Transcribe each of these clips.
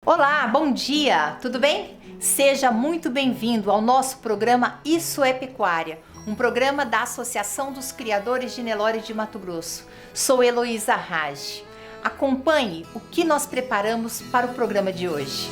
Olá, bom dia, tudo bem? Seja muito bem-vindo ao nosso programa Isso é Pecuária, um programa da Associação dos Criadores de Nelore de Mato Grosso. Sou Heloísa Raj. Acompanhe o que nós preparamos para o programa de hoje.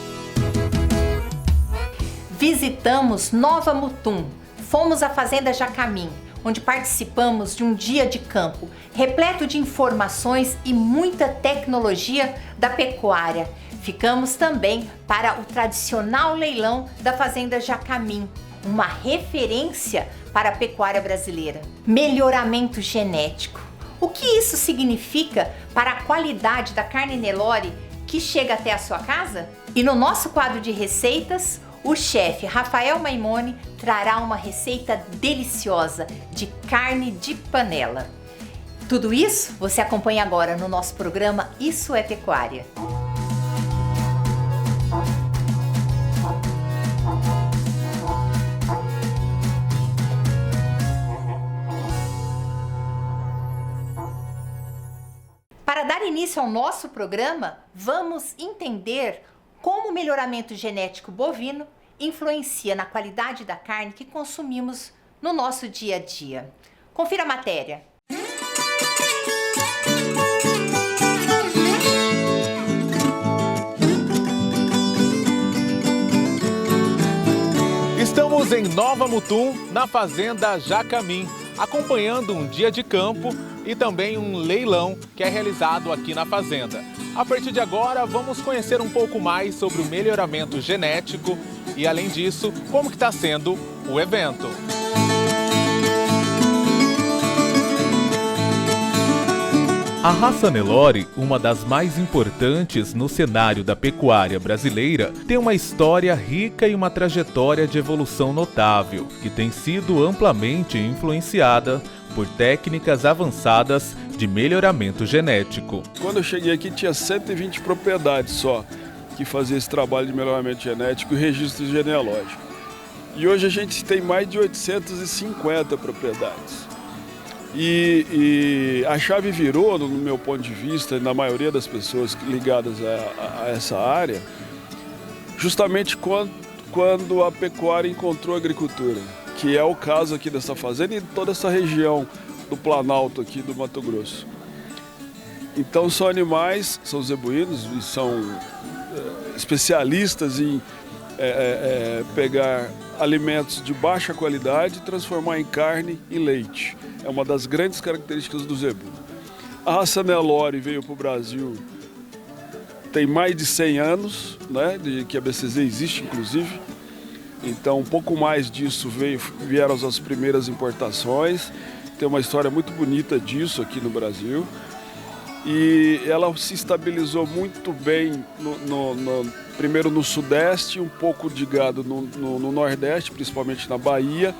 Visitamos Nova Mutum, fomos à Fazenda Jacamim, onde participamos de um dia de campo repleto de informações e muita tecnologia da pecuária. Ficamos também para o tradicional leilão da Fazenda Jacamim, uma referência para a pecuária brasileira. Melhoramento genético. O que isso significa para a qualidade da carne Nelore que chega até a sua casa? E no nosso quadro de receitas, o chefe Rafael Maimone trará uma receita deliciosa de carne de panela. Tudo isso você acompanha agora no nosso programa Isso é Pecuária. Para dar início ao nosso programa, vamos entender como o melhoramento genético bovino influencia na qualidade da carne que consumimos no nosso dia a dia. Confira a matéria. Estamos em Nova Mutum, na Fazenda Jacamim, acompanhando um dia de campo e também um leilão que é realizado aqui na fazenda. A partir de agora, vamos conhecer um pouco mais sobre o melhoramento genético e, além disso, como que está sendo o evento. A raça Nelore, uma das mais importantes no cenário da pecuária brasileira, tem uma história rica e uma trajetória de evolução notável, que tem sido amplamente influenciada por técnicas avançadas de melhoramento genético. Quando eu cheguei aqui tinha 120 propriedades só que faziam esse trabalho de melhoramento genético e registro genealógico. E hoje a gente tem mais de 850 propriedades. E a chave virou, no meu ponto de vista, na maioria das pessoas ligadas a essa área, justamente quando a pecuária encontrou a agricultura, que é o caso aqui dessa fazenda e toda essa região do Planalto aqui do Mato Grosso. Então são animais, são zebuínos e são especialistas em pegar alimentos de baixa qualidade e transformar em carne e leite. É uma das grandes características do zebu. A raça Nelore veio para o Brasil tem mais de 100 anos, né, de que a BCZ existe inclusive. Então, um pouco mais disso vieram as primeiras importações. Tem uma história muito bonita disso aqui no Brasil. E ela se estabilizou muito bem, primeiro no Sudeste, um pouco de gado no Nordeste, principalmente na Bahia,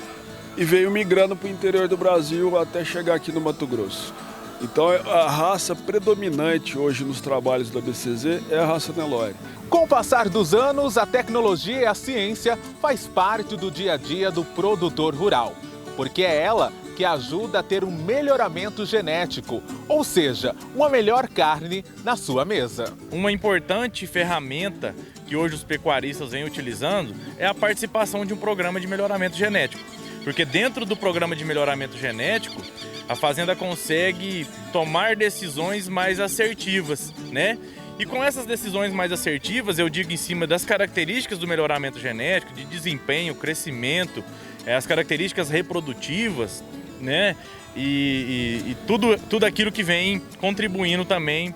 e veio migrando para o interior do Brasil até chegar aqui no Mato Grosso. Então, a raça predominante hoje nos trabalhos da BCZ é a raça Nelore. Com o passar dos anos, a tecnologia e a ciência faz parte do dia a dia do produtor rural, porque é ela que ajuda a ter um melhoramento genético, ou seja, uma melhor carne na sua mesa. Uma importante ferramenta que hoje os pecuaristas vêm utilizando é a participação de um programa de melhoramento genético, porque dentro do programa de melhoramento genético, a fazenda consegue tomar decisões mais assertivas, né? E com essas decisões mais assertivas, eu digo em cima das características do melhoramento genético, de desempenho, crescimento, as características reprodutivas, né? E tudo aquilo que vem contribuindo também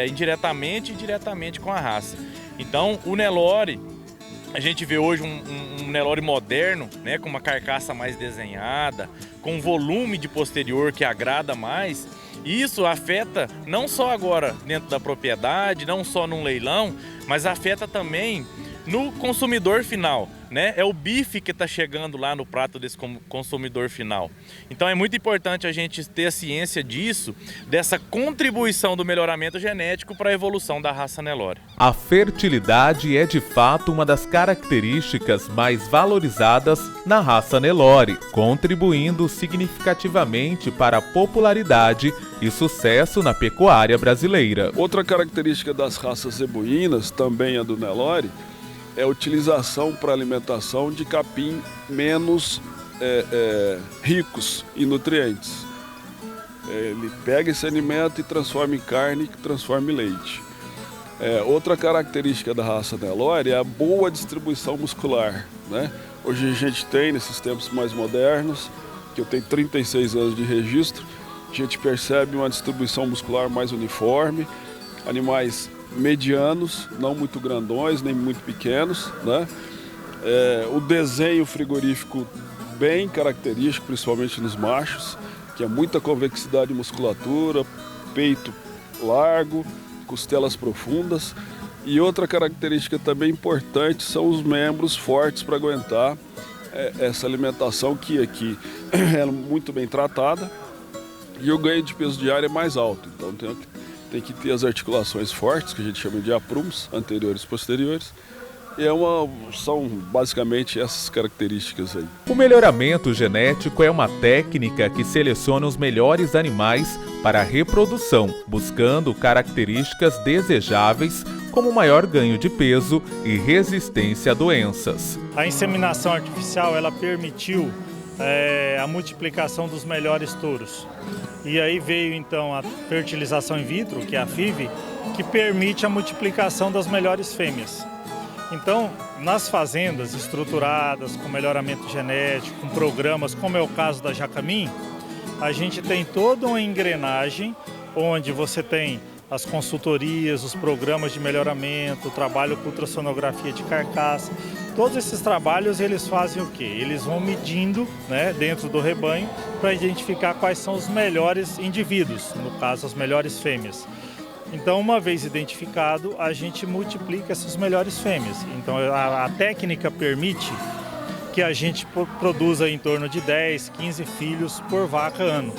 indiretamente e diretamente com a raça. Então, o Nelore, a gente vê hoje um Nelore moderno, né? Com uma carcaça mais desenhada, com um volume de posterior que agrada mais. Isso afeta não só agora dentro da propriedade, não só num leilão, mas afeta também no consumidor final, né? É o bife que está chegando lá no prato desse consumidor final. Então é muito importante a gente ter a ciência disso, dessa contribuição do melhoramento genético para a evolução da raça Nelore. A fertilidade é de fato uma das características mais valorizadas na raça Nelore, contribuindo significativamente para a popularidade e sucesso na pecuária brasileira. Outra característica das raças zebuínas, também a do Nelore, é a utilização para alimentação de capim menos ricos em nutrientes. Ele pega esse alimento e transforma em carne, que transforma em leite. Outra característica da raça Nelore é a boa distribuição muscular, né? Hoje a gente tem, nesses tempos mais modernos, que eu tenho 36 anos de registro, a gente percebe uma distribuição muscular mais uniforme, animais medianos, não muito grandões, nem muito pequenos, né? O desenho frigorífico bem característico, principalmente nos machos, que é muita convexidade de musculatura, peito largo, costelas profundas. E outra característica também importante são os membros fortes para aguentar essa alimentação, que aqui é muito bem tratada, e o ganho de peso diário é mais alto. Então tem que ter as articulações fortes, que a gente chama de aprumos, anteriores e posteriores. E são basicamente essas características aí. O melhoramento genético é uma técnica que seleciona os melhores animais para a reprodução, buscando características desejáveis como maior ganho de peso e resistência a doenças. A inseminação artificial ela permitiu a multiplicação dos melhores touros. E aí veio então a fertilização in vitro, que é a FIV, que permite a multiplicação das melhores fêmeas. Então, nas fazendas estruturadas, com melhoramento genético, com programas, como é o caso da Jacamim, a gente tem toda uma engrenagem onde você tem as consultorias, os programas de melhoramento, o trabalho com ultrassonografia de carcaça. Todos esses trabalhos eles fazem o quê? Eles vão medindo, né, dentro do rebanho para identificar quais são os melhores indivíduos, no caso as melhores fêmeas. Então, uma vez identificado, a gente multiplica essas melhores fêmeas. Então, a técnica permite que a gente produza em torno de 10, 15 filhos por vaca ano.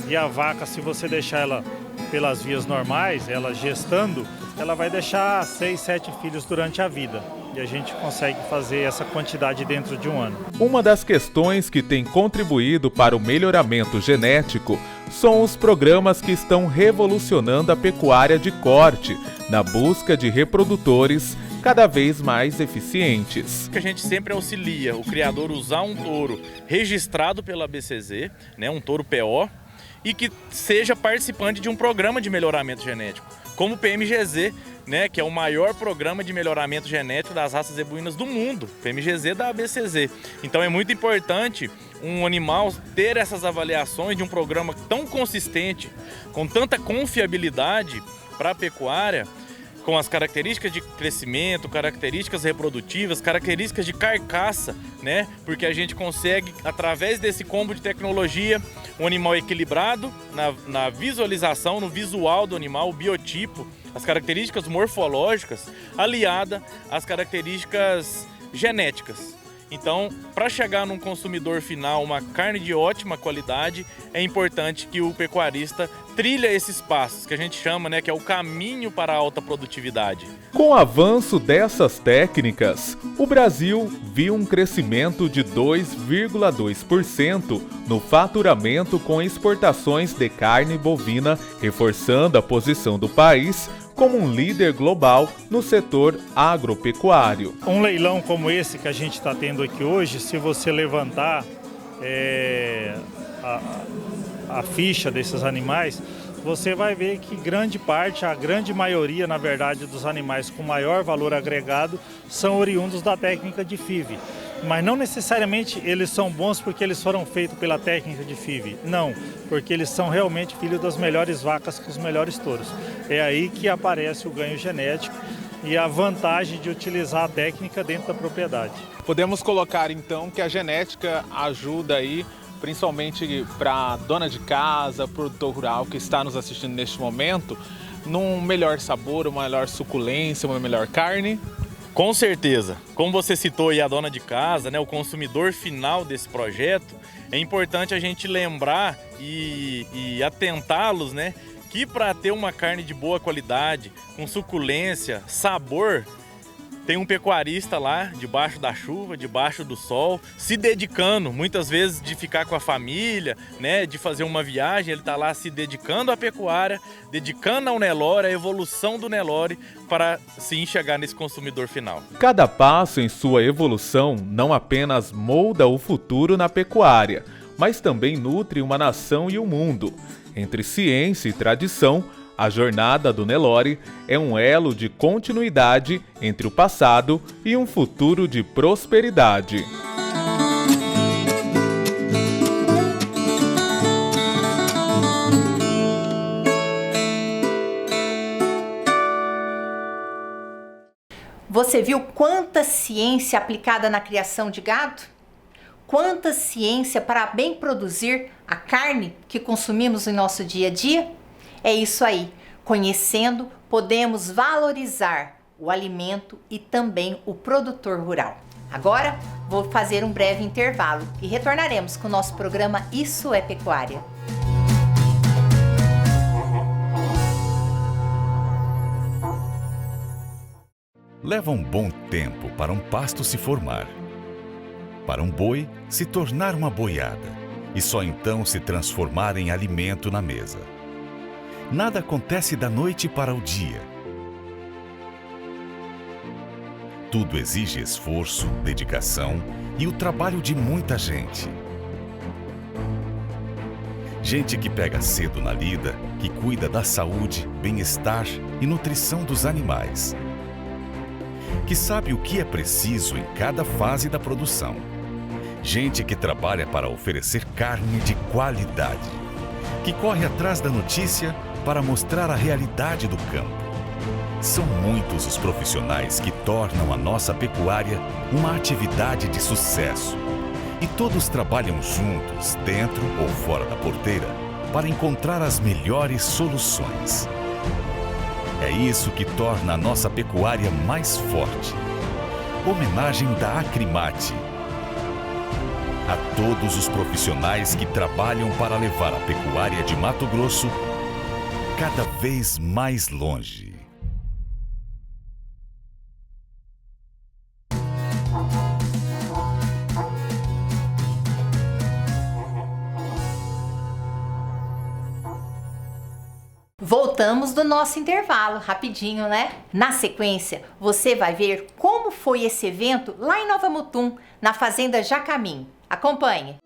E a vaca, se você deixar ela pelas vias normais, ela gestando, ela vai deixar 6, 7 filhos durante a vida. E a gente consegue fazer essa quantidade dentro de um ano. Uma das questões que tem contribuído para o melhoramento genético são os programas que estão revolucionando a pecuária de corte, na busca de reprodutores cada vez mais eficientes. Que a gente sempre auxilia o criador usar um touro registrado pela BCZ, né, um touro PO, e que seja participante de um programa de melhoramento genético, como o PMGZ, né, que é o maior programa de melhoramento genético das raças zebuínas do mundo, PMGZ da ABCZ. Então é muito importante um animal ter essas avaliações de um programa tão consistente, com tanta confiabilidade para a pecuária, com as características de crescimento, características reprodutivas, características de carcaça, né? Porque a gente consegue, através desse combo de tecnologia, um animal equilibrado na visualização, no visual do animal, o biotipo, as características morfológicas, aliada às características genéticas. Então, para chegar num consumidor final, uma carne de ótima qualidade, é importante que o pecuarista trilhe esses passos, que a gente chama, né, que é o caminho para a alta produtividade. Com o avanço dessas técnicas, o Brasil viu um crescimento de 2,2% no faturamento com exportações de carne bovina, reforçando a posição do país como um líder global no setor agropecuário. Um leilão como esse que a gente está tendo aqui hoje, se você levantar a ficha desses animais, você vai ver que grande parte, a grande maioria, na verdade, dos animais com maior valor agregado são oriundos da técnica de FIV. Mas não necessariamente eles são bons porque eles foram feitos pela técnica de FIV. Não, porque eles são realmente filhos das melhores vacas com os melhores touros. É aí que aparece o ganho genético e a vantagem de utilizar a técnica dentro da propriedade. Podemos colocar então que a genética ajuda aí, principalmente para dona de casa, produtor rural que está nos assistindo neste momento, num melhor sabor, uma melhor suculência, uma melhor carne? Com certeza. Como você citou aí a dona de casa, né, o consumidor final desse projeto, é importante a gente lembrar e atentá-los, né, que para ter uma carne de boa qualidade, com suculência, sabor, tem um pecuarista lá, debaixo da chuva, debaixo do sol, se dedicando, muitas vezes de ficar com a família, né, de fazer uma viagem, ele está lá se dedicando à pecuária, dedicando ao Nelore, à evolução do Nelore, para se enxergar nesse consumidor final. Cada passo em sua evolução não apenas molda o futuro na pecuária, mas também nutre uma nação e o mundo. Entre ciência e tradição, a jornada do Nelore é um elo de continuidade entre o passado e um futuro de prosperidade. Você viu quanta ciência aplicada na criação de gado? Quanta ciência para bem produzir a carne que consumimos em nosso dia a dia? É isso aí. Conhecendo, podemos valorizar o alimento e também o produtor rural. Agora, vou fazer um breve intervalo e retornaremos com o nosso programa Isso é Pecuária. Leva um bom tempo para um pasto se formar, para um boi se tornar uma boiada e só então se transformar em alimento na mesa. Nada acontece da noite para o dia. Tudo exige esforço, dedicação e o trabalho de muita gente. Gente que pega cedo na lida, que cuida da saúde, bem-estar e nutrição dos animais. Que sabe o que é preciso em cada fase da produção. Gente que trabalha para oferecer carne de qualidade. Que corre atrás da notícia para mostrar a realidade do campo. São muitos os profissionais que tornam a nossa pecuária uma atividade de sucesso. E todos trabalham juntos, dentro ou fora da porteira, para encontrar as melhores soluções. É isso que torna a nossa pecuária mais forte. Homenagem da Acrimate a todos os profissionais que trabalham para levar a pecuária de Mato Grosso cada vez mais longe. Voltamos do nosso intervalo, rapidinho, né? Na sequência, você vai ver como foi esse evento lá em Nova Mutum, na Fazenda Jacamim. Acompanhe!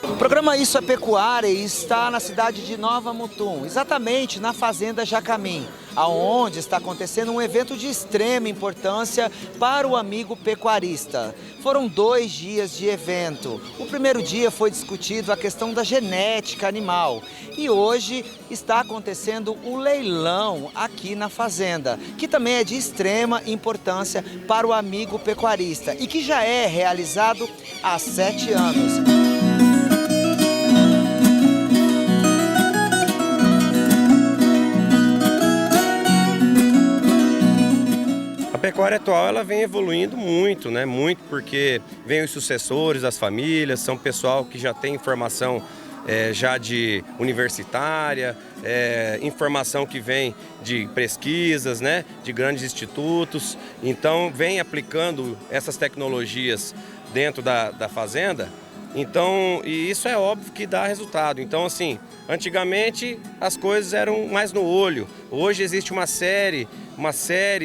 O programa Isso é Pecuária está na cidade de Nova Mutum, exatamente na Fazenda Jacamim, aonde está acontecendo um evento de extrema importância para o amigo pecuarista. Foram 2 dias de evento. O primeiro dia foi discutido a questão da genética animal e hoje está acontecendo o leilão aqui na fazenda, que também é de extrema importância para o amigo pecuarista e que já é realizado há 7 anos. A pecuária atual ela vem evoluindo muito, né? Muito porque vem os sucessores das famílias, são pessoal que já tem informação já de universitária, informação que vem de pesquisas, né? De grandes institutos. Então vem aplicando essas tecnologias dentro da fazenda. Então, e isso é óbvio que dá resultado. Então, assim, antigamente as coisas eram mais no olho. Hoje existe uma série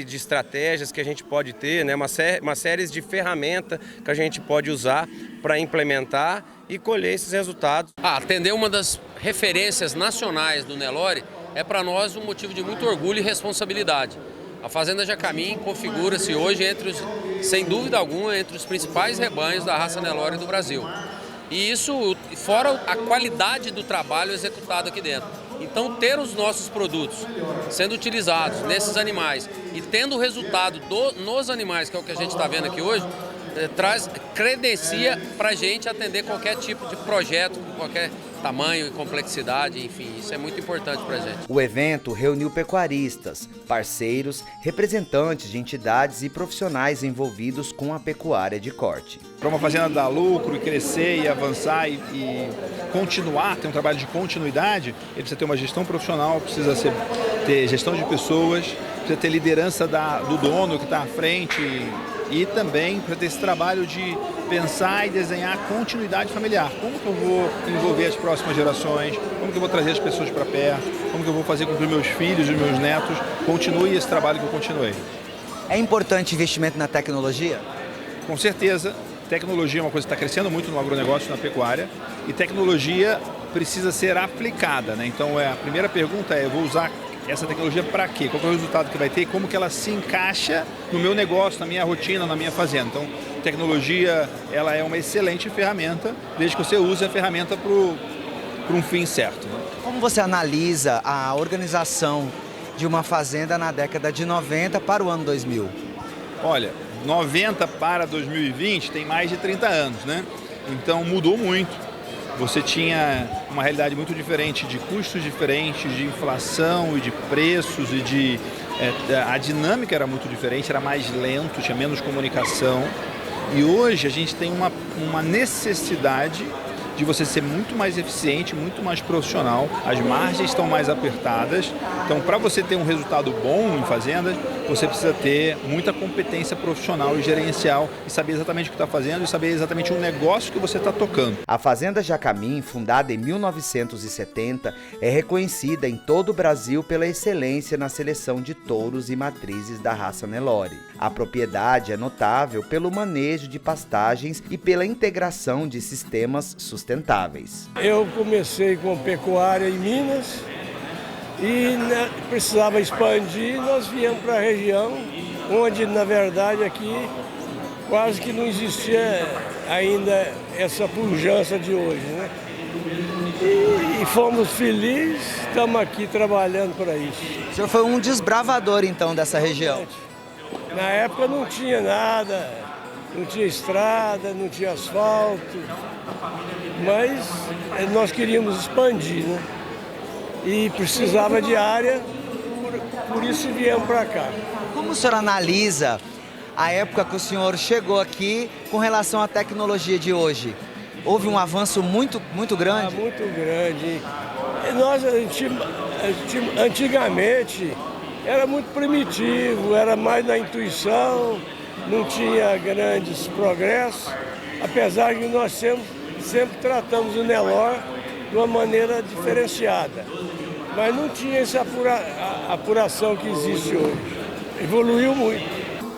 de estratégias que a gente pode ter, né? uma série de ferramentas que a gente pode usar para implementar e colher esses resultados. Atender uma das referências nacionais do Nelore é para nós um motivo de muito orgulho e responsabilidade. A Fazenda Jacamim configura-se hoje, sem dúvida alguma, entre os principais rebanhos da raça Nelore do Brasil. E isso fora a qualidade do trabalho executado aqui dentro. Então, ter os nossos produtos sendo utilizados nesses animais e tendo o resultado nos animais, que é o que a gente está vendo aqui hoje, credencia para a gente atender qualquer tipo de projeto, com qualquer tamanho e complexidade, enfim, isso é muito importante para a gente. O evento reuniu pecuaristas, parceiros, representantes de entidades e profissionais envolvidos com a pecuária de corte. Para uma fazenda dar lucro e crescer e avançar e continuar, ter um trabalho de continuidade, ele precisa ter uma gestão profissional, precisa ter gestão de pessoas, precisa ter liderança do dono que está à frente e também para ter esse trabalho de pensar e desenhar a continuidade familiar. Como que eu vou envolver as próximas gerações, como que eu vou trazer as pessoas para perto, como que eu vou fazer com que os meus filhos e os meus netos continuem esse trabalho que eu continuei. É importante investimento na tecnologia? Com certeza. Tecnologia é uma coisa que está crescendo muito no agronegócio, na pecuária, e tecnologia precisa ser aplicada, né? Então a primeira pergunta é, eu vou usar essa tecnologia para quê? Qual é o resultado que vai ter e como que ela se encaixa no meu negócio, na minha rotina, na minha fazenda. Então, tecnologia ela é uma excelente ferramenta, desde que você use a ferramenta para um fim certo. Né? Como você analisa a organização de uma fazenda na década de 90 para o ano 2000? Olha, 90 para 2020 tem mais de 30 anos, né? Então mudou muito. Você tinha uma realidade muito diferente, de custos diferentes, de inflação e de preços e a dinâmica era muito diferente, era mais lento, tinha menos comunicação. E hoje a gente tem uma necessidade de você ser muito mais eficiente, muito mais profissional, as margens estão mais apertadas. Então, para você ter um resultado bom em fazendas, você precisa ter muita competência profissional e gerencial e saber exatamente o que está fazendo e saber exatamente o negócio que você está tocando. A Fazenda Jacamim, fundada em 1970, é reconhecida em todo o Brasil pela excelência na seleção de touros e matrizes da raça Nelore. A propriedade é notável pelo manejo de pastagens e pela integração de sistemas sustentáveis. Eu comecei com pecuária em Minas e precisava expandir, nós viemos para a região, onde na verdade aqui quase que não existia ainda essa pujança de hoje, né? E fomos felizes, estamos aqui trabalhando para isso. O senhor foi um desbravador então dessa região? Na época não tinha nada, não tinha estrada, não tinha asfalto, mas nós queríamos expandir, né? E precisava de área, por isso viemos para cá. Como o senhor analisa a época que o senhor chegou aqui com relação à tecnologia de hoje? Houve um avanço muito grande? Muito grande. E nós, antigamente, era muito primitivo, era mais na intuição, não tinha grandes progressos, apesar que nós sempre tratamos o Nelore de uma maneira diferenciada. Mas não tinha essa apuração que existe hoje. Evoluiu muito.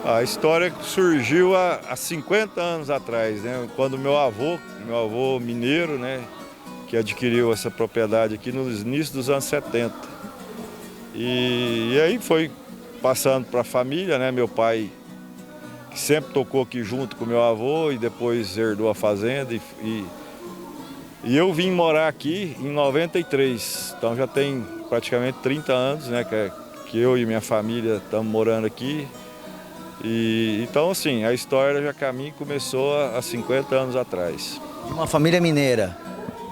A história surgiu há 50 anos atrás, né? Quando meu avô mineiro, né, que adquiriu essa propriedade aqui no início dos anos 70. E aí foi passando para a família, né? Meu pai que sempre tocou aqui junto com meu avô e depois herdou a fazenda e eu vim morar aqui em 93, então já tem praticamente 30 anos, né, que eu e minha família estamos morando aqui. E então assim, a história da Jacamim começou há 50 anos atrás. De uma família mineira?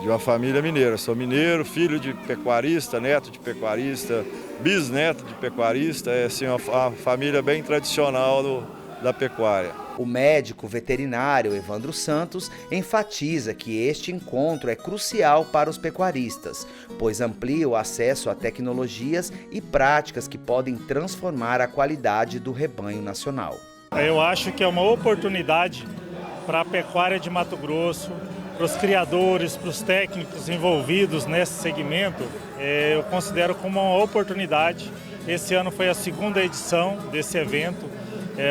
De uma família mineira, sou mineiro, filho de pecuarista, neto de pecuarista, bisneto de pecuarista, é assim, uma família bem tradicional da pecuária. O médico veterinário Evandro Santos enfatiza que este encontro é crucial para os pecuaristas, pois amplia o acesso a tecnologias e práticas que podem transformar a qualidade do rebanho nacional. Eu acho que é uma oportunidade para a pecuária de Mato Grosso, para os criadores, para os técnicos envolvidos nesse segmento. Eu considero como uma oportunidade. Esse ano foi a segunda edição desse evento.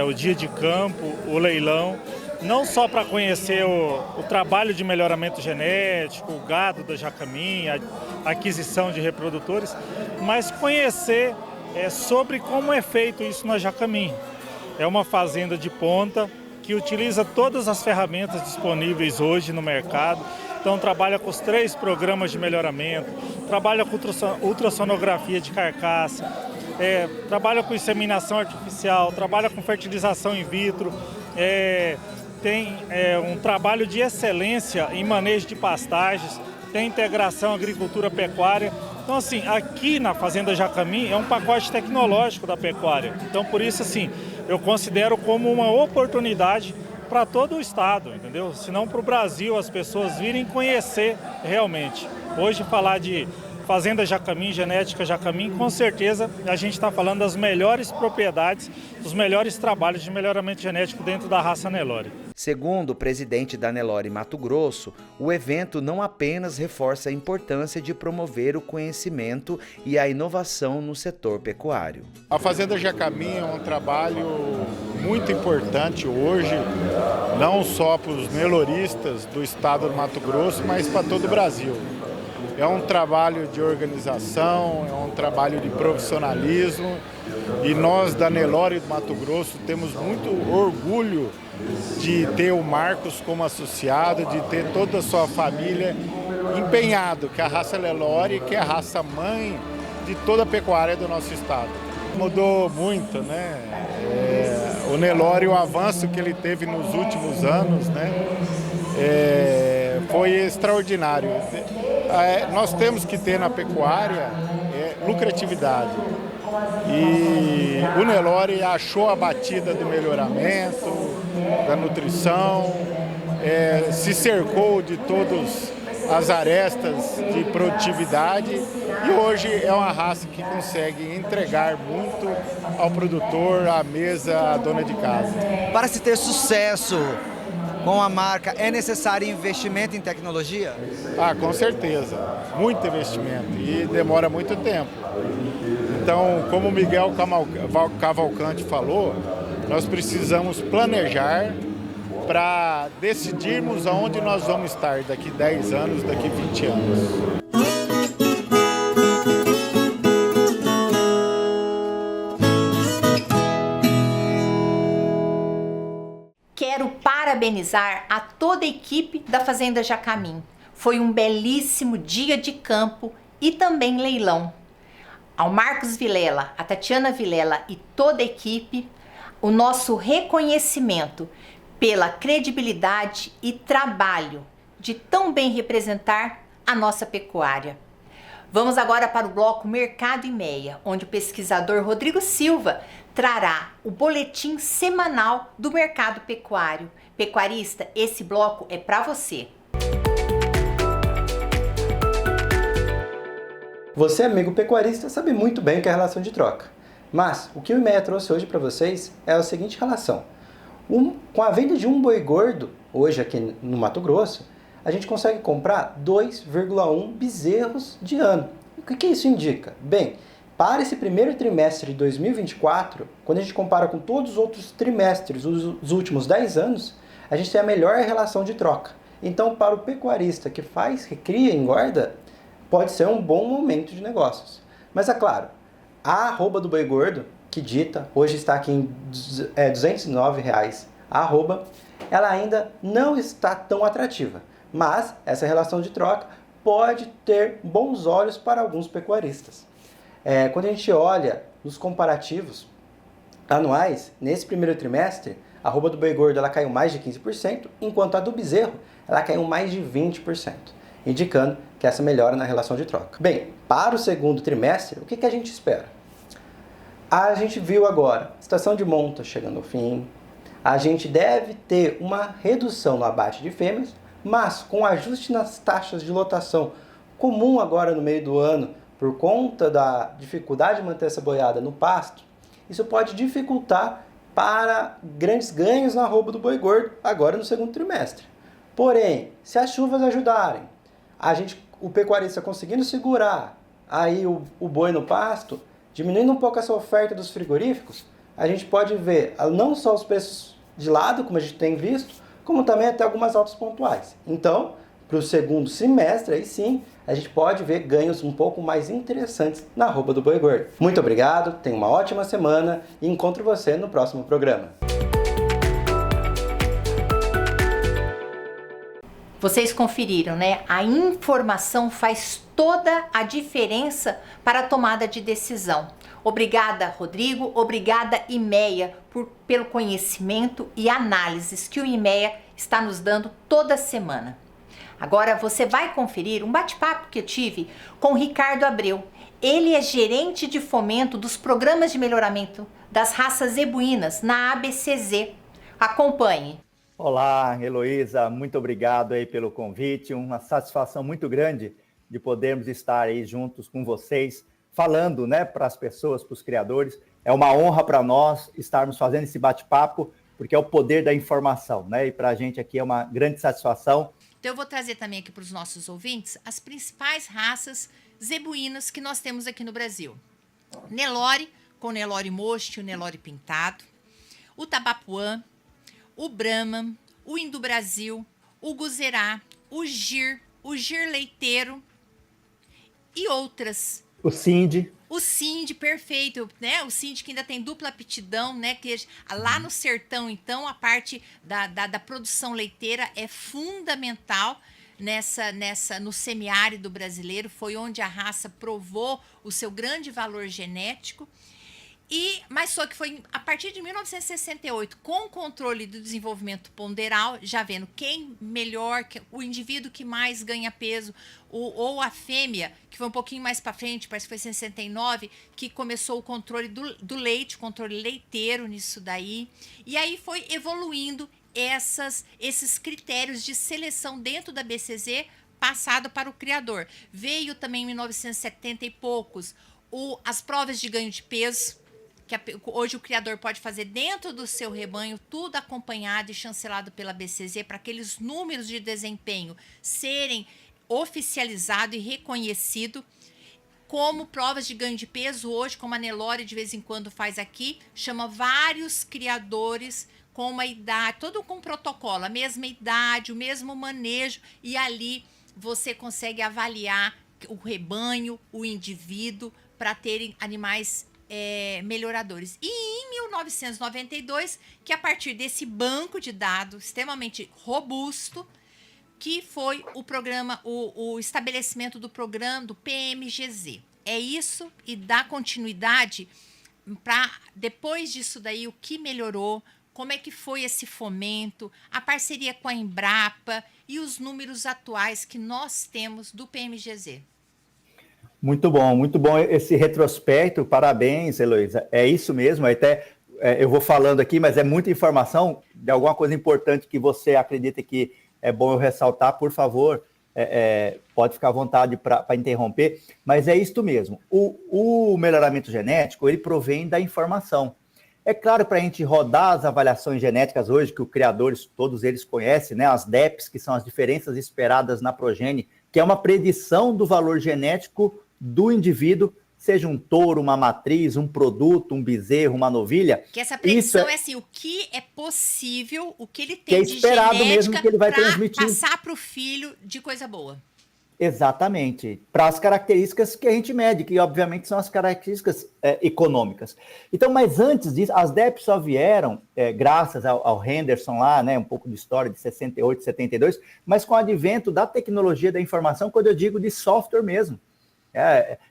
O dia de campo, o leilão, não só para conhecer o trabalho de melhoramento genético, o gado da Jacamim, a aquisição de reprodutores, mas conhecer sobre como é feito isso na Jacamim. É uma fazenda de ponta que utiliza todas as ferramentas disponíveis hoje no mercado, então trabalha com os 3 programas de melhoramento, trabalha com ultrassonografia de carcaça, trabalha com inseminação artificial, trabalha com fertilização in vitro, tem um trabalho de excelência em manejo de pastagens, tem integração agricultura-pecuária. Então, assim, aqui na Fazenda Jacamim é um pacote tecnológico da pecuária. Então, por isso, assim, eu considero como uma oportunidade para todo o estado, entendeu? Se não para o Brasil, as pessoas virem conhecer realmente. Hoje, falar de Fazenda Jacamim, genética Jacamim, com certeza a gente está falando das melhores propriedades, dos melhores trabalhos de melhoramento genético dentro da raça Nelore. Segundo o presidente da Nelore Mato Grosso, o evento não apenas reforça a importância de promover o conhecimento e a inovação no setor pecuário. A Fazenda Jacamim é um trabalho muito importante hoje, não só para os neloristas do estado do Mato Grosso, mas para todo o Brasil. É um trabalho de organização, é um trabalho de profissionalismo e nós da Nelore do Mato Grosso temos muito orgulho de ter o Marcos como associado, de ter toda a sua família empenhado, que é a raça Nelore, que é a raça mãe de toda a pecuária do nosso estado. Mudou muito, né? O Nelore, o avanço que ele teve nos últimos anos, né? Foi extraordinário. Nós temos que ter na pecuária lucratividade. E o Nelore achou a batida do melhoramento, da nutrição, se cercou de todas as arestas de produtividade e hoje é uma raça que consegue entregar muito ao produtor, à mesa, à dona de casa. Para se ter sucesso com a marca, é necessário investimento em tecnologia? Com certeza, muito investimento e demora muito tempo. Então, como o Miguel Cavalcante falou, nós precisamos planejar para decidirmos aonde nós vamos estar daqui 10 anos, daqui 20 anos. Quero parabenizar a toda a equipe da Fazenda Jacamim. Foi um belíssimo dia de campo e também leilão. Ao Marcos Vilela, a Tatiana Vilela e toda a equipe, o nosso reconhecimento pela credibilidade e trabalho de tão bem representar a nossa pecuária. Vamos agora para o bloco Mercado e Meia, onde o pesquisador Rodrigo Silva trará o boletim semanal do mercado pecuário. Pecuarista, esse bloco é para você. Você, amigo pecuarista, sabe muito bem o que é a relação de troca. Mas o que o IMEA trouxe hoje para vocês é a seguinte relação. Com a venda de um boi gordo, hoje aqui no Mato Grosso, a gente consegue comprar 2,1 bezerros de ano. O que isso indica? Bem, para esse primeiro trimestre de 2024, quando a gente compara com todos os outros trimestres dos últimos 10 anos, a gente tem a melhor relação de troca. Então, para o pecuarista que cria e engorda, pode ser um bom momento de negócios. Mas é claro, a arroba do boi gordo, que dita, hoje está aqui em R$209, a arroba, ela ainda não está tão atrativa. Mas essa relação de troca pode ter bons olhos para alguns pecuaristas. Quando a gente olha nos comparativos anuais, nesse primeiro trimestre, a arroba do boi gordo ela caiu mais de 15%, enquanto a do bezerro ela caiu mais de 20%, indicando que essa melhora na relação de troca. Bem, para o segundo trimestre, o que a gente espera? A gente viu agora a estação de monta chegando ao fim, a gente deve ter uma redução no abate de fêmeas, mas com ajuste nas taxas de lotação comum agora no meio do ano, por conta da dificuldade de manter essa boiada no pasto, isso pode dificultar para grandes ganhos na arroba do boi gordo agora no segundo trimestre. Porém, se as chuvas ajudarem, o pecuarista conseguindo segurar aí o boi no pasto, diminuindo um pouco essa oferta dos frigoríficos, a gente pode ver não só os preços de lado, como a gente tem visto, como também até algumas altas pontuais. Então, para o segundo semestre, aí sim, a gente pode ver ganhos um pouco mais interessantes na arroba do boi gordo. Muito obrigado, tenha uma ótima semana e encontro você no próximo programa. Vocês conferiram, né? A informação faz toda a diferença para a tomada de decisão. Obrigada, Rodrigo. Obrigada, IMEA, pelo conhecimento e análises que o IMEA está nos dando toda semana. Agora você vai conferir um bate-papo que eu tive com o Ricardo Abreu. Ele é gerente de fomento dos programas de melhoramento das raças zebuínas na ABCZ. Acompanhe. Olá, Heloísa, muito obrigado aí pelo convite. Uma satisfação muito grande de podermos estar aí juntos com vocês, falando, né, para as pessoas, para os criadores. É uma honra para nós estarmos fazendo esse bate-papo, porque é o poder da informação, né? E para a gente aqui é uma grande satisfação. Então eu vou trazer também aqui para os nossos ouvintes as principais raças zebuínas que nós temos aqui no Brasil. Nelore, com Nelore Most, o Nelore Pintado, o Tabapuã, o Brahman, o Indo-Brasil, o Guzerá, o Gir Leiteiro e outras. O Cindy. O Cindy, perfeito, né? O Cindy que ainda tem dupla aptidão, né? Que lá no sertão, então, a parte da produção leiteira é fundamental no semiárido brasileiro. Foi onde a raça provou o seu grande valor genético. Mas só que foi a partir de 1968, com o controle do desenvolvimento ponderal, já vendo quem melhor, o indivíduo que mais ganha peso, ou a fêmea, que foi um pouquinho mais para frente, parece que foi em 69, que começou o controle do leite, controle leiteiro nisso daí. E aí foi evoluindo esses critérios de seleção dentro da BCZ, passado para o criador. Veio também em 1970 e poucos as provas de ganho de peso, que hoje o criador pode fazer dentro do seu rebanho, tudo acompanhado e chancelado pela BCZ, para aqueles números de desempenho serem oficializados e reconhecidos como provas de ganho de peso. Hoje, como a Nelore de vez em quando faz aqui, chama vários criadores com uma idade, todo com protocolo, a mesma idade, o mesmo manejo, e ali você consegue avaliar o rebanho, o indivíduo, para terem animais melhoradores. E em 1992, que a partir desse banco de dados extremamente robusto, que foi o programa, o estabelecimento do programa do PMGZ. É isso, e dá continuidade para depois disso daí o que melhorou, como é que foi esse fomento, a parceria com a Embrapa e os números atuais que nós temos do PMGZ. Muito bom esse retrospecto, parabéns, Heloísa, é isso mesmo, eu vou falando aqui, mas é muita informação, de alguma coisa importante que você acredita que é bom eu ressaltar, por favor, pode ficar à vontade para interromper, mas é isto mesmo, o melhoramento genético, ele provém da informação. É claro, para a gente rodar as avaliações genéticas hoje, que os criadores, todos eles conhecem, né, as DEPs, que são as diferenças esperadas na progênie, que é uma predição do valor genético do indivíduo, seja um touro, uma matriz, um produto, um bezerro, uma novilha. Que essa predição é assim, o que é possível, o que ele tem de genética para passar para o filho de coisa boa. Exatamente, para as características que a gente mede, que obviamente são as características econômicas. Então, mas antes disso, as DEPs só vieram, graças ao Henderson lá, né, um pouco de história de 68, 72, mas com o advento da tecnologia da informação, quando eu digo de software mesmo.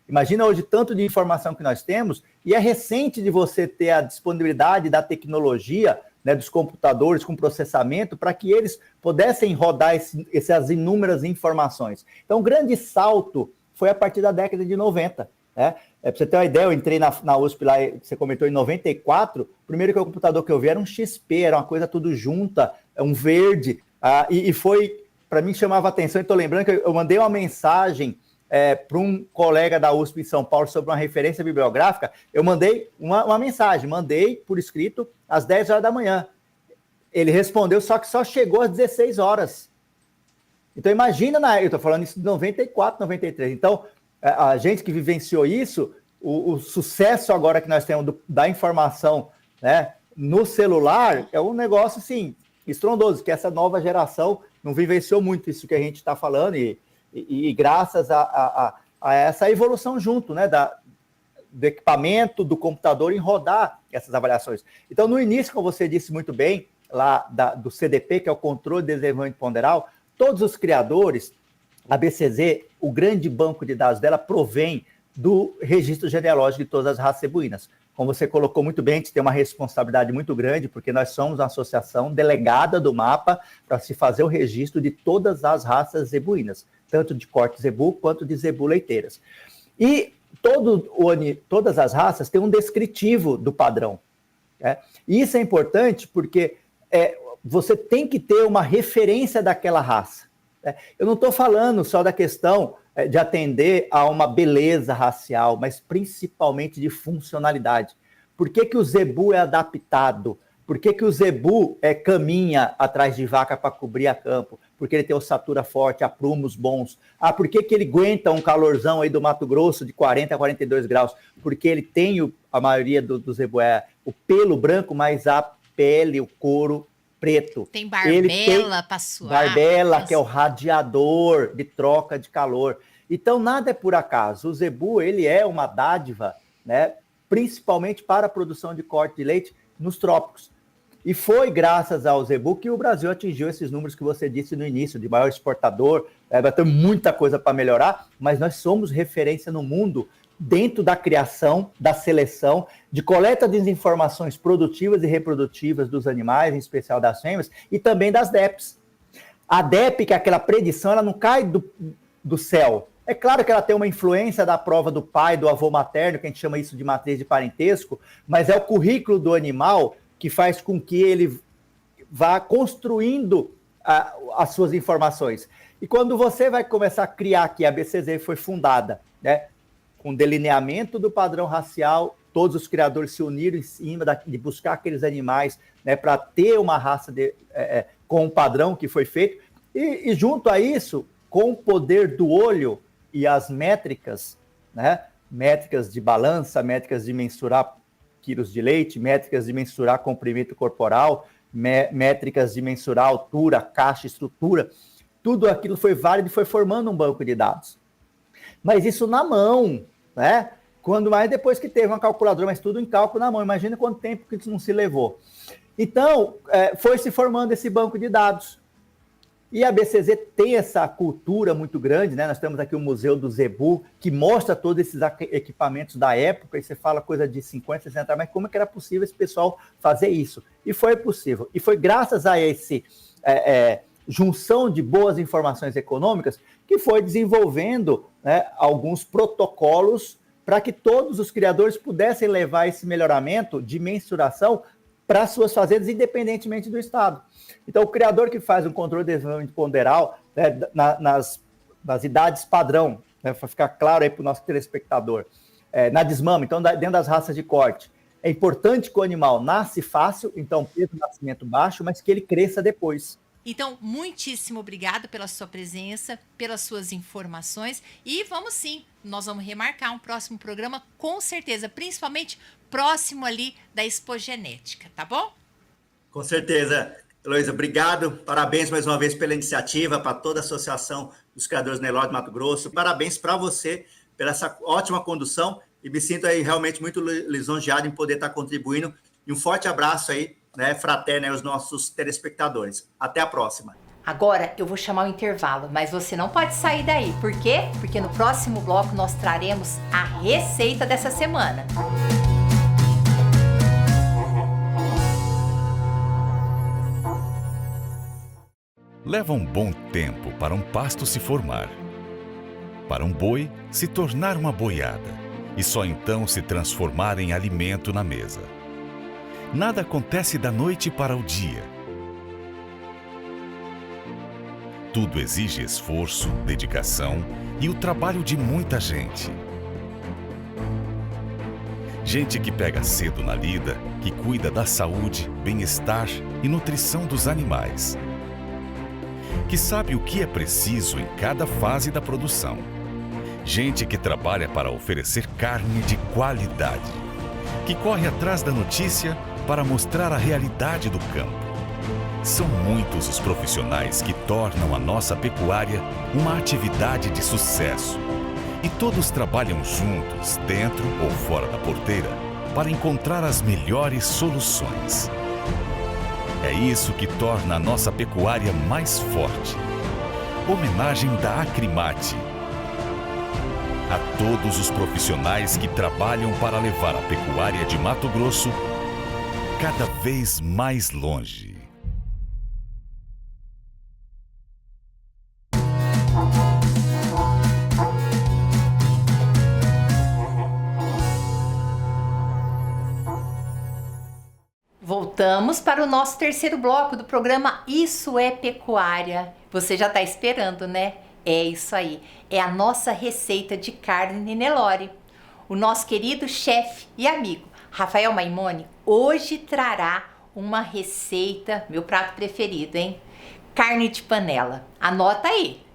Imagina hoje tanto de informação que nós temos, e é recente de você ter a disponibilidade da tecnologia, né, dos computadores com processamento, para que eles pudessem rodar essas inúmeras informações. Então, o grande salto foi a partir da década de 90. Né? Para você ter uma ideia, eu entrei na USP lá, você comentou, em 94, o primeiro computador que eu vi era um XP, era uma coisa tudo junta, um verde, e foi, para mim, chamava atenção. Estou lembrando que eu mandei uma mensagem para um colega da USP em São Paulo sobre uma referência bibliográfica, eu mandei uma mensagem, mandei por escrito às 10 horas da manhã. Ele respondeu, só que só chegou às 16 horas. Então, imagina, eu estou falando isso de 94, 93. Então, a gente que vivenciou isso, o sucesso agora que nós temos da informação, né, no celular é um negócio, assim, estrondoso, que essa nova geração não vivenciou muito isso que a gente está falando, e graças a essa evolução junto, né, do equipamento, do computador em rodar essas avaliações. Então, no início, como você disse muito bem, lá do CDP, que é o Controle de Desenvolvimento Ponderal, todos os criadores, a BCZ, o grande banco de dados dela provém do registro genealógico de todas as raças zebuínas. Como você colocou muito bem, a gente tem uma responsabilidade muito grande, porque nós somos uma associação delegada do mapa para se fazer o registro de todas as raças zebuínas, tanto de corte zebu quanto de zebu leiteiras. E todas as raças têm um descritivo do padrão. Né? E isso é importante porque você tem que ter uma referência daquela raça. Né? Eu não estou falando só da questão de atender a uma beleza racial, mas principalmente de funcionalidade. Por que o zebu é adaptado? Por que o zebu caminha atrás de vaca para cobrir a campo? Porque ele tem ossatura forte, aprumos bons. Por que ele aguenta um calorzão aí do Mato Grosso de 40 a 42 graus? Porque ele tem, a maioria do zebu o pelo branco, mas a pele, o couro preto. Tem barbela para suar. Barbela, que é o radiador de troca de calor. Então, nada é por acaso. O zebu, ele é uma dádiva, né, principalmente para a produção de corte de leite nos trópicos. E foi graças ao zebu que o Brasil atingiu esses números que você disse no início, de maior exportador. Vai ter muita coisa para melhorar, mas nós somos referência no mundo dentro da criação, da seleção, de coleta de informações produtivas e reprodutivas dos animais, em especial das fêmeas, e também das DEPs. A DEP, que é aquela predição, ela não cai do céu. É claro que ela tem uma influência da prova do pai, do avô materno, que a gente chama isso de matriz de parentesco, mas é o currículo do animal que faz com que ele vá construindo as suas informações. E quando você vai começar a criar aqui, a BCZ foi fundada, né, com delineamento do padrão racial, todos os criadores se uniram em cima de buscar aqueles animais, né, para ter uma raça com um padrão que foi feito, e junto a isso, com o poder do olho e as métricas, né, métricas de balança, métricas de mensurar quilos de leite, métricas de mensurar comprimento corporal, métricas de mensurar altura, caixa, estrutura, tudo aquilo foi válido e foi formando um banco de dados. Mas isso na mão, né? Quando mais depois que teve uma calculadora, mas tudo em cálculo na mão. Imagina quanto tempo que isso não se levou. Então, foi se formando esse banco de dados. E a BCZ tem essa cultura muito grande, né? Nós temos aqui o Museu do Zebu, que mostra todos esses equipamentos da época, e você fala coisa de 50, 60 anos, mas como é que era possível esse pessoal fazer isso? E foi possível. E foi graças a esse junção de boas informações econômicas que foi desenvolvendo, né, alguns protocolos para que todos os criadores pudessem levar esse melhoramento de mensuração para suas fazendas, independentemente do estado. Então, o criador que faz um controle de desenvolvimento ponderal, né, nas idades padrão, né, para ficar claro aí para o nosso telespectador, na desmama, então dentro das raças de corte, é importante que o animal nasce fácil, então peso de nascimento baixo, mas que ele cresça depois. Então, muitíssimo obrigado pela sua presença, pelas suas informações, e vamos sim, nós vamos remarcar um próximo programa, com certeza, principalmente próximo ali da Expogenética, tá bom? Com certeza. Heloísa, obrigado, parabéns mais uma vez pela iniciativa, para toda a Associação dos Criadores Nelore de Mato Grosso, parabéns para você pela essa ótima condução, e me sinto aí realmente muito lisonjeado em poder estar contribuindo, e um forte abraço aí, né, fraterno aos nossos telespectadores. Até a próxima. Agora eu vou chamar o intervalo, mas você não pode sair daí. Por quê? Porque no próximo bloco nós traremos a receita dessa semana. Leva um bom tempo para um pasto se formar, para um boi se tornar uma boiada e só então se transformar em alimento na mesa. Nada acontece da noite para o dia. Tudo exige esforço, dedicação e o trabalho de muita gente. Gente que pega cedo na lida, que cuida da saúde, bem-estar e nutrição dos animais. Que sabe o que é preciso em cada fase da produção. Gente que trabalha para oferecer carne de qualidade. Que corre atrás da notícia para mostrar a realidade do campo. São muitos os profissionais que tornam a nossa pecuária uma atividade de sucesso. E todos trabalham juntos, dentro ou fora da porteira, para encontrar as melhores soluções. É isso que torna a nossa pecuária mais forte. Homenagem da Acrimate. A todos os profissionais que trabalham para levar a pecuária de Mato Grosso cada vez mais longe. Voltamos para o nosso terceiro bloco do programa Isso é Pecuária. Você já está esperando, né? É isso aí. É a nossa receita de carne Nelore. O nosso querido chefe e amigo Rafael Maimone hoje trará uma receita, meu prato preferido, hein? Carne de panela. Anota aí.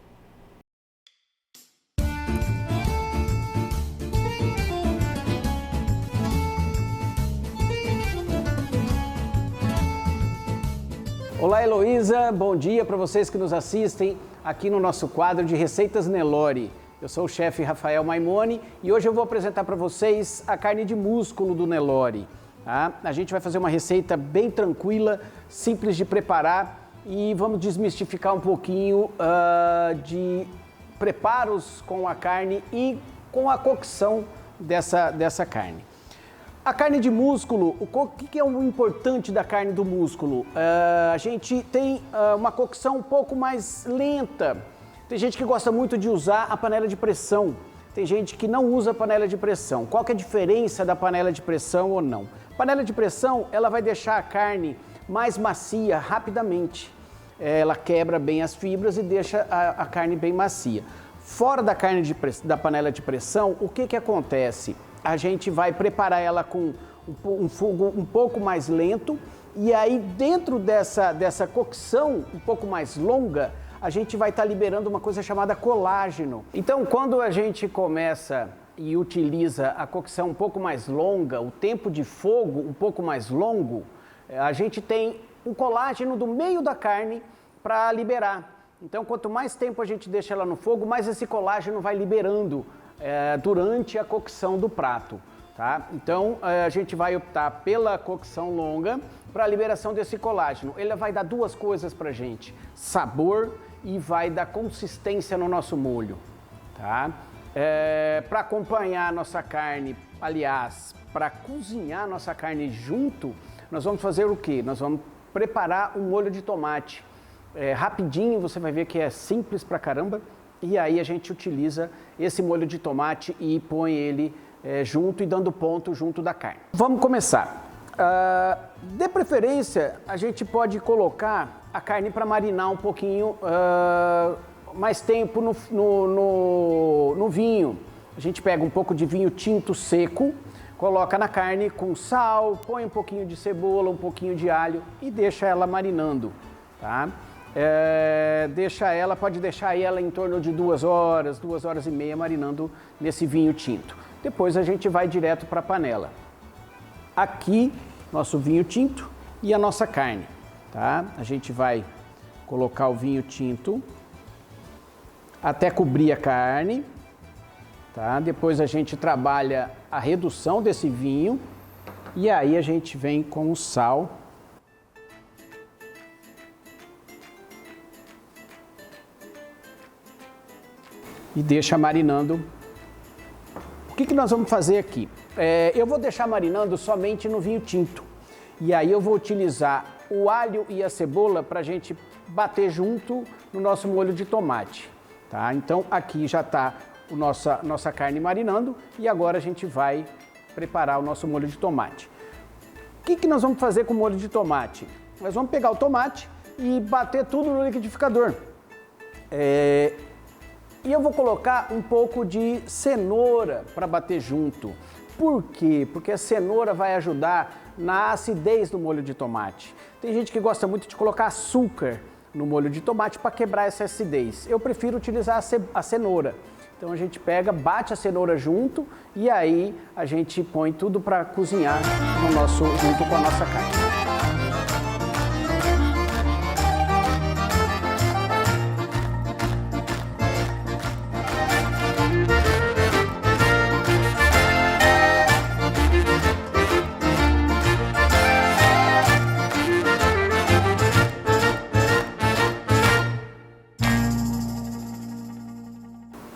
Olá, Heloísa, bom dia para vocês que nos assistem aqui no nosso quadro de Receitas Nelore. Eu sou o chefe Rafael Maimone e hoje eu vou apresentar para vocês a carne de músculo do Nelore. Tá? A gente vai fazer uma receita bem tranquila, simples de preparar e vamos desmistificar um pouquinho de preparos com a carne e com a cocção dessa carne. A carne de músculo, o que é o importante da carne do músculo? A gente tem uma cocção um pouco mais lenta. Tem gente que gosta muito de usar a panela de pressão. Tem gente que não usa a panela de pressão. Qual que é a diferença da panela de pressão ou não? A panela de pressão, ela vai deixar a carne mais macia rapidamente. Ela quebra bem as fibras e deixa a carne bem macia. Fora da da panela de pressão, o que acontece? A gente vai preparar ela com um fogo um pouco mais lento e aí dentro dessa cocção um pouco mais longa, a gente vai estar liberando uma coisa chamada colágeno. Então, quando a gente começa e utiliza a cocção um pouco mais longa, o tempo de fogo um pouco mais longo, a gente tem um colágeno do meio da carne para liberar. Então, quanto mais tempo a gente deixa ela no fogo, mais esse colágeno vai liberando durante a cocção do prato, tá? Então, a gente vai optar pela cocção longa para a liberação desse colágeno. Ele vai dar duas coisas pra gente, sabor e vai dar consistência no nosso molho, tá? Para acompanhar a nossa carne, aliás, para cozinhar a nossa carne junto, nós vamos fazer o quê? Nós vamos preparar um molho de tomate. Rapidinho, você vai ver que é simples pra caramba. E aí a gente utiliza esse molho de tomate e põe ele junto e dando ponto junto da carne. Vamos começar. De preferência, a gente pode colocar a carne para marinar um pouquinho mais tempo no vinho. A gente pega um pouco de vinho tinto seco, coloca na carne com sal, põe um pouquinho de cebola, um pouquinho de alho e deixa ela marinando, tá? Pode deixar ela em torno de 2 horas, 2 horas e meia marinando nesse vinho tinto. Depois a gente vai direto para a panela. Aqui, nosso vinho tinto e a nossa carne, tá? A gente vai colocar o vinho tinto até cobrir a carne, tá? Depois a gente trabalha a redução desse vinho e aí a gente vem com o sal. E deixa marinando. O que nós vamos fazer aqui? Eu vou deixar marinando somente no vinho tinto. E aí eu vou utilizar o alho e a cebola para a gente bater junto no nosso molho de tomate. Tá? Então aqui já está a nossa carne marinando e agora a gente vai preparar o nosso molho de tomate. O que nós vamos fazer com o molho de tomate? Nós vamos pegar o tomate e bater tudo no liquidificador. E eu vou colocar um pouco de cenoura para bater junto. Por quê? Porque a cenoura vai ajudar na acidez do molho de tomate. Tem gente que gosta muito de colocar açúcar no molho de tomate para quebrar essa acidez. Eu prefiro utilizar a cenoura. Então a gente pega, bate a cenoura junto e aí a gente põe tudo para cozinhar junto com a nossa carne.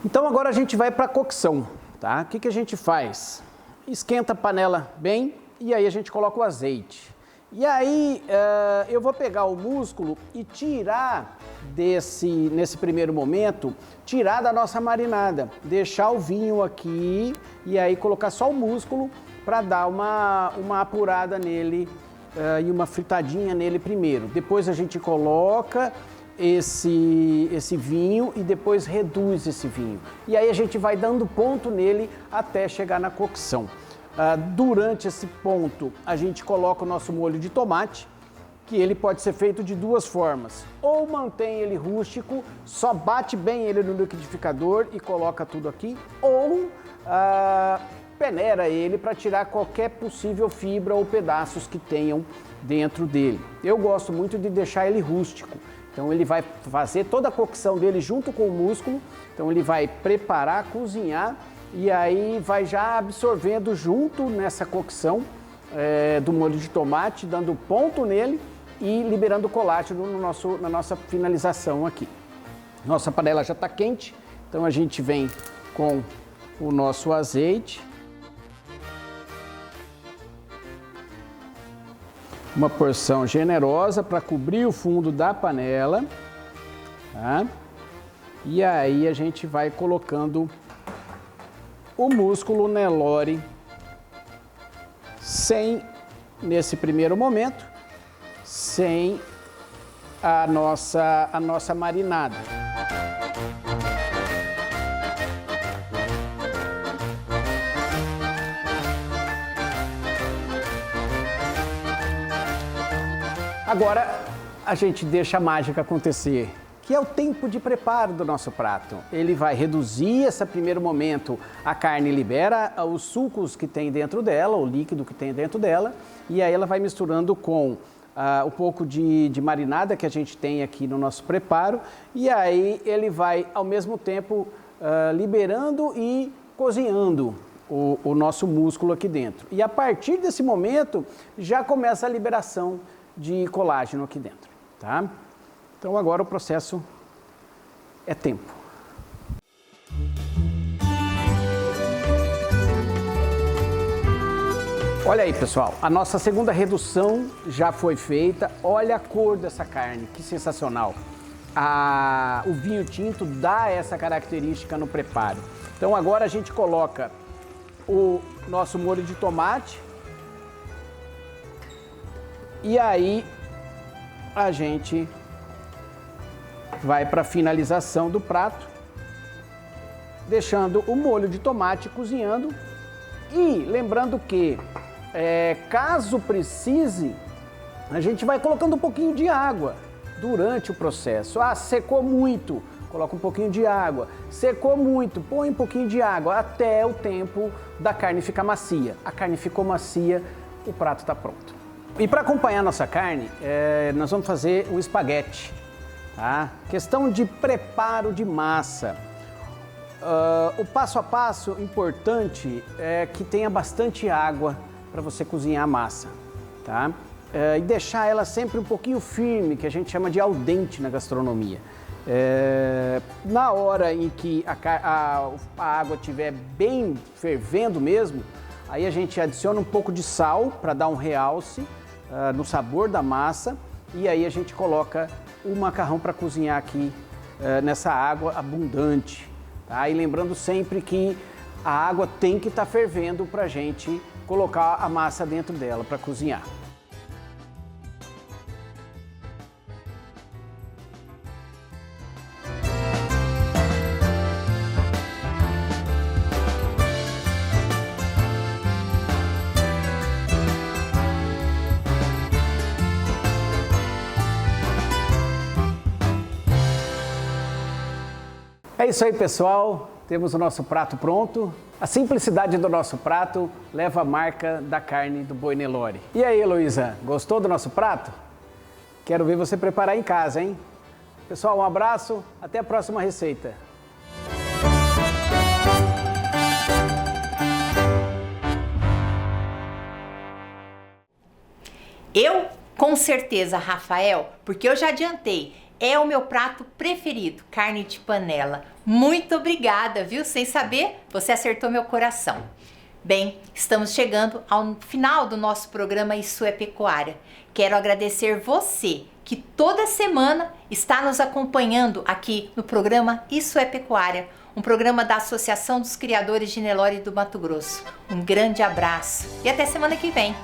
Então agora a gente vai para a cocção, tá? O que a gente faz? Esquenta a panela bem e aí a gente coloca o azeite. E aí eu vou pegar o músculo e tirar nesse primeiro momento, tirar da nossa marinada, deixar o vinho aqui e aí colocar só o músculo para dar uma apurada nele e uma fritadinha nele primeiro. Depois a gente coloca esse vinho e depois reduz esse vinho. E aí a gente vai dando ponto nele até chegar na cocção. Durante esse ponto, a gente coloca o nosso molho de tomate, que ele pode ser feito de duas formas. Ou mantém ele rústico, só bate bem ele no liquidificador e coloca tudo aqui, ou peneira ele para tirar qualquer possível fibra ou pedaços que tenham dentro dele. Eu gosto muito de deixar ele rústico. Então ele vai fazer toda a cocção dele junto com o músculo, então ele vai preparar, cozinhar, e aí vai já absorvendo junto nessa cocção do molho de tomate, dando ponto nele e liberando o colágeno na nossa finalização aqui. Nossa panela já está quente, então a gente vem com o nosso azeite. Uma porção generosa para cobrir o fundo da panela. Tá? E aí a gente vai colocando o músculo Nelore nesse primeiro momento, sem a nossa marinada. Agora a gente deixa a mágica acontecer, que é o tempo de preparo do nosso prato. Ele vai reduzir esse primeiro momento, a carne libera os sucos que tem dentro dela, o líquido que tem dentro dela, e aí ela vai misturando com um pouco de marinada que a gente tem aqui no nosso preparo, e aí ele vai ao mesmo tempo liberando e cozinhando o nosso músculo aqui dentro. E a partir desse momento já começa a liberação de colágeno aqui dentro, tá? Então agora o processo é tempo. Olha aí, pessoal, a nossa segunda redução já foi feita. Olha a cor dessa carne, que sensacional. O vinho tinto dá essa característica no preparo. Então agora a gente coloca o nosso molho de tomate. E aí a gente vai para a finalização do prato, deixando o molho de tomate cozinhando e lembrando que, caso precise, a gente vai colocando um pouquinho de água durante o processo. Secou muito, coloca um pouquinho de água. Secou muito, põe um pouquinho de água até o tempo da carne ficar macia. A carne ficou macia, o prato está pronto. E para acompanhar nossa carne, nós vamos fazer o espaguete. Tá? Questão de preparo de massa. O passo a passo importante é que tenha bastante água para você cozinhar a massa. Tá? E deixar ela sempre um pouquinho firme, que a gente chama de al dente na gastronomia. Na hora em que a água estiver bem fervendo mesmo, aí a gente adiciona um pouco de sal para dar um realce no sabor da massa, e aí a gente coloca o macarrão para cozinhar aqui nessa água abundante. Tá? E lembrando sempre que a água tem que estar fervendo para a gente colocar a massa dentro dela para cozinhar. É isso aí, pessoal. Temos o nosso prato pronto. A simplicidade do nosso prato leva a marca da carne do boi Nelore. E aí, Heloísa, gostou do nosso prato? Quero ver você preparar em casa, hein? Pessoal, um abraço. Até a próxima receita. Com certeza, Rafael, porque eu já adiantei. é o meu prato preferido, carne de panela. Muito obrigada, viu? Sem saber, você acertou meu coração. Bem, estamos chegando ao final do nosso programa Isso é Pecuária. Quero agradecer você que toda semana está nos acompanhando aqui no programa Isso é Pecuária, um programa da Associação dos Criadores de Nelore do Mato Grosso. Um grande abraço e até semana que vem.